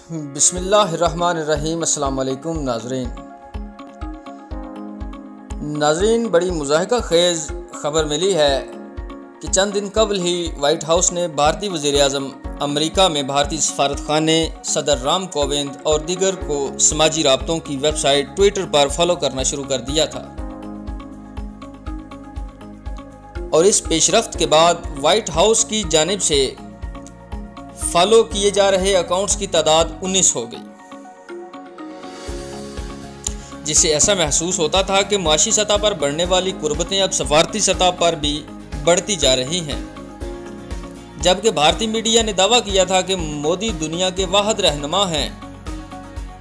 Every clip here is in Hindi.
बिस्मिल्लाहिर्रहमानिर्रहीम। अस्सलाम वालेकुम नाज़रीन, बड़ी मुज़ाहिका ख़ेज़ ख़बर मिली है कि चंद दिन कबल ही वाइट हाउस ने भारतीय वज़ीर-ए-आज़म अमेरिका में भारतीय सफारतखाने, सदर राम कोविंद और दीगर को समाजी राब्तों की वेबसाइट ट्विटर पर फॉलो करना शुरू कर दिया था। और इस पेशरफ्त के बाद वाइट हाउस की जानिब से फॉलो किए जा रहे अकाउंट्स की तादाद 19 हो गई, जिससे ऐसा महसूस होता था कि माशी सतह पर बढ़ने वाली कुर्बतें अब सफारती सतह पर भी बढ़ती जा रही हैं। जबकि भारतीय मीडिया ने दावा किया था कि मोदी दुनिया के वाहिद रहनुमा हैं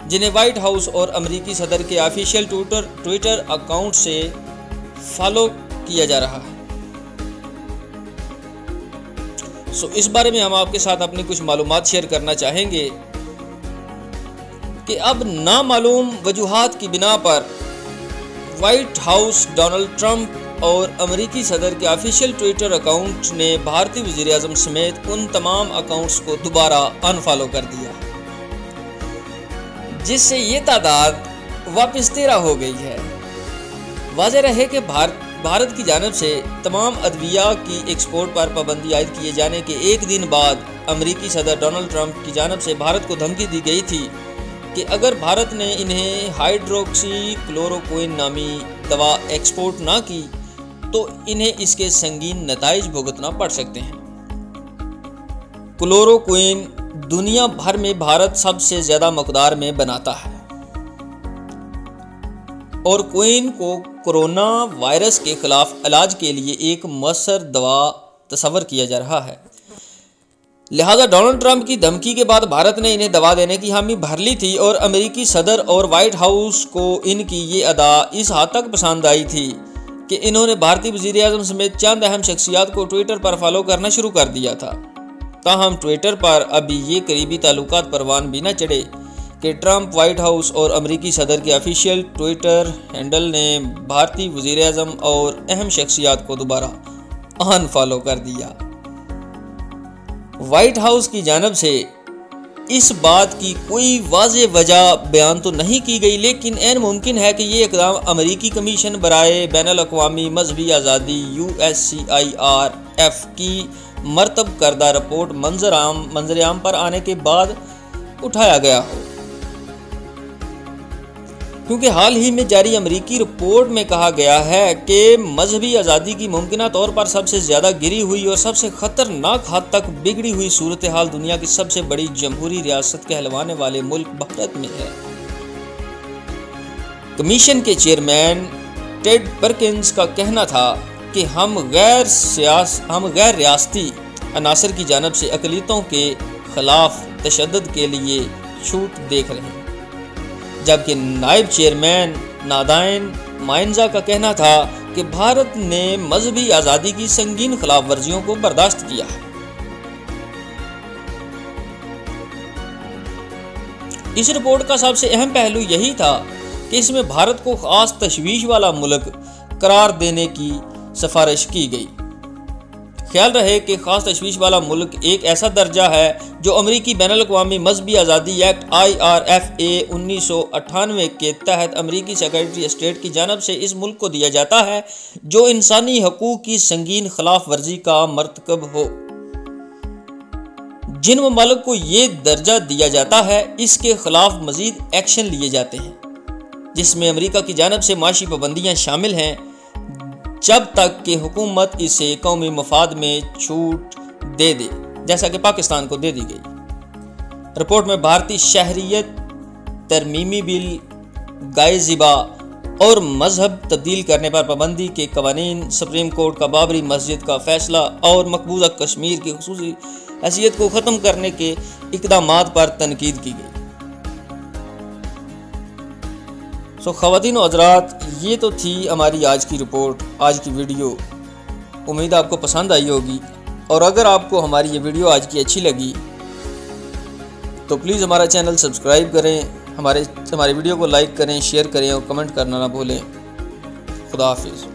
जिन्हें व्हाइट हाउस और अमेरिकी सदर के ऑफिशियल ट्विटर अकाउंट से फॉलो किया जा रहा है। इस बारे में हम आपके साथ अपनी कुछ मालूमात शेयर करना चाहेंगे कि अब नामालूम वजूहात की बिना पर व्हाइट हाउस डोनाल्ड ट्रंप और अमेरिकी सदर के ऑफिशियल ट्विटर अकाउंट ने भारतीय वज़ीर-ए-आज़म समेत उन तमाम अकाउंट्स को दोबारा अनफॉलो कर दिया, जिससे ये तादाद वापस 13 हो गई है। वाज़ेह रहे कि भारत की जानिब से तमाम अदविया की एक्सपोर्ट पर पाबंदी आयद किए जाने के एक दिन बाद अमेरिकी सदर डोनाल्ड ट्रंप की जानिब से भारत को धमकी दी गई थी कि अगर भारत ने इन्हें हाइड्रोक्सी क्लोरोक्विन नामी दवा एक्सपोर्ट ना की तो इन्हें इसके संगीन नताइज भुगतना पड़ सकते हैं। क्लोरोक्विन दुनिया भर में भारत सबसे ज़्यादा मकदार में बनाता है और क्विन को कोरोना वायरस के खिलाफ इलाज के लिए एक मौसर दवा तस्वर किया जा रहा है। लिहाजा डोनाल्ड ट्रंप की धमकी के बाद भारत ने इन्हें दवा देने की हामी भर ली थी और अमेरिकी सदर और व्हाइट हाउस को इनकी ये अदा इस हद तक पसंद आई थी कि इन्होंने भारतीय वज़ीर-ए-आज़म समेत चंद अहम शख्सियात को ट्विटर पर फॉलो करना शुरू कर दिया था। ताहम ट्विटर पर अभी ये करीबी ताल्लुकात परवान भी न चढ़े कि ट्रंप, व्हाइट हाउस और अमेरिकी सदर के ऑफिशियल ट्विटर हैंडल ने भारतीय वज़ीर-ए-आज़म और अहम शख्सियात को दोबारा अनफॉलो कर दिया। व्हाइट हाउस की जानिब से इस बात की कोई वाज़ेह वजह बयान तो नहीं की गई, लेकिन ऐन मुमकिन है कि ये इक़दाम अमेरिकी कमीशन बराए बैनुल-अक़वामी मजहबी आज़ादी USCIRF की मरतब करदा रिपोर्ट मंजर-आम पर आने के बाद उठाया गया हो, क्योंकि हाल ही में जारी अमेरिकी रिपोर्ट में कहा गया है कि मजहबी आज़ादी की मुमकिना तौर पर सबसे ज़्यादा गिरी हुई और सबसे ख़तरनाक हद तक बिगड़ी हुई सूरत हाल दुनिया की सबसे बड़ी जमहूरी रियासत कहलवाने वाले मुल्क भारत में है। कमीशन के चेयरमैन टेड परकिंस का कहना था कि हम गैर रियासती अनासर की जानिब से अक़लियतों के खिलाफ तशद्दुद के लिए छूट देख रहे हैं, जबकि नायब चेयरमैन नादाइन माइंजा का कहना था कि भारत ने मजहबी आज़ादी की संगीन खिलाफ वर्जियों को बर्दाश्त किया है। इस रिपोर्ट का सबसे अहम पहलू यही था कि इसमें भारत को खास तशवीश वाला मुल्क करार देने की सिफारिश की गई। ख्याल रहे कि खास तशवीश वाला मुल्क एक ऐसा दर्जा है जो अमेरिकी बैनुल-अक़वामी मजहबी आज़ादी एक्ट IRFA 1998 के तहत अमेरिकी सेक्रेटरी स्टेट की जानिब से इस मुल्क को दिया जाता है जो इंसानी हकूक़ की संगीन खिलाफ वर्जी का मर्तकब हो। जिन ममालिक को ये दर्जा दिया जाता है इसके खिलाफ मजीद एक्शन लिए जाते हैं, जिसमें अमेरिका की जानिब से माशी पाबंदियाँ शामिल हैं जब तक कि हुकूमत इसे कौमी मफाद में छूट दे दे, जैसा कि पाकिस्तान को दे दी गई। रिपोर्ट में भारतीय शहरियत तरमीमी बिल, गायजिबा और मजहब तब्दील करने पर पाबंदी के कवानीन, सुप्रीम कोर्ट का बाबरी मस्जिद का फैसला और मकबूजा कश्मीर की खुसूसी हैसियत को ख़त्म करने के इक़दामात पर तनकीद की गई। ख़वातीन और हज़रात, ये तो थी हमारी आज की रिपोर्ट, आज की वीडियो। उम्मीद आपको पसंद आई होगी, और अगर आपको हमारी ये वीडियो आज की अच्छी लगी तो प्लीज़ हमारा चैनल सब्सक्राइब करें, हमारे वीडियो को लाइक करें, शेयर करें और कमेंट करना ना भूलें। खुदा हाफिज़।